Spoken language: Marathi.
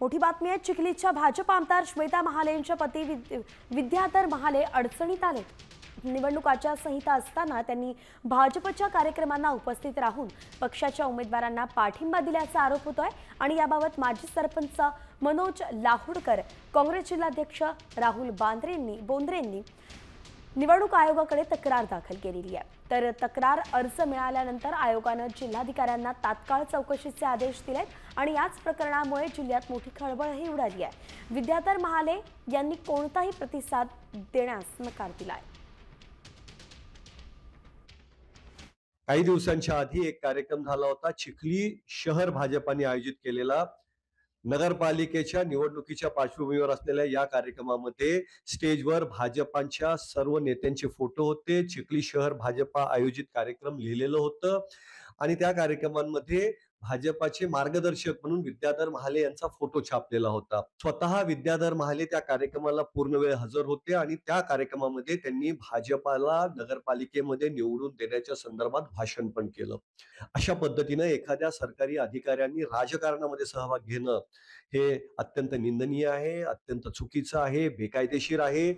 मोठी बातमी आहे। चिखलीच्या भाजप आमदार श्वेता महाले यांच्या पती विद्याधर महाले अडचणीत आले। निवडणूक आचारसंहिता असताना त्यांनी भाजपच्या कार्यक्रमांना उपस्थित राहून पक्षाच्या उमेदवारांना पाठिंबा दिल्याचा आरोप होतोय आणि याबाबत माजी सरपंच मनोज लाहुडकर, काँग्रेस जिल्हाध्यक्ष राहुल बोंद्रेंनी निवडणूक आयोगाकडे तक्रार दाखल केलेली आहे। तर तक्रार अर्ज मिळाल्यानंतर आयोगाने जिल्हाधिकाऱ्यांना तात्काळ चौकशीचे आदेश दिलेत आणि याच प्रकरणामुळे जिल्ह्यात मोठी खळबळही उडाली आहे। विद्याधर महाले यांनी कोणताही प्रतिसाद देण्यास नकार दिलाय। काही दिवसांच्या आधी एक कार्यक्रम झाला होता, चिखली शहर भाजपाने आयोजित केलेला। नगरपालिकेच्या निवडणुकीच्या पार्श्वभूमीवर असलेल्या या कार्यक्रमामध्ये स्टेजवर भाजपाच्या सर्व नेत्यांचे फोटो होते। चिखली शहर भाजपा आयोजित कार्यक्रम लिहिलेलं होतं आणि त्या कार्यक्रमांमध्ये भाजपाचे मार्गदर्शक म्हणून विद्याधर महाले यांचा फोटो छापलेला होता। स्वतः विद्याधर महाले त्या कार्यक्रमाला पूर्ण वेळ हजर होते आणि त्या कार्यक्रमामध्ये त्यांनी भाजपाला नगरपालिकेमध्ये निवडून देण्याच्या संदर्भात भाषण पण केलं। अशा पद्धतीने एखाद्या सरकारी अधिकाऱ्यांनी राजकारणामध्ये सहभाग घेणं हे अत्यंत निंदनीय आहे, अत्यंत चुकीचं आहे, बेकायदेशीर आहे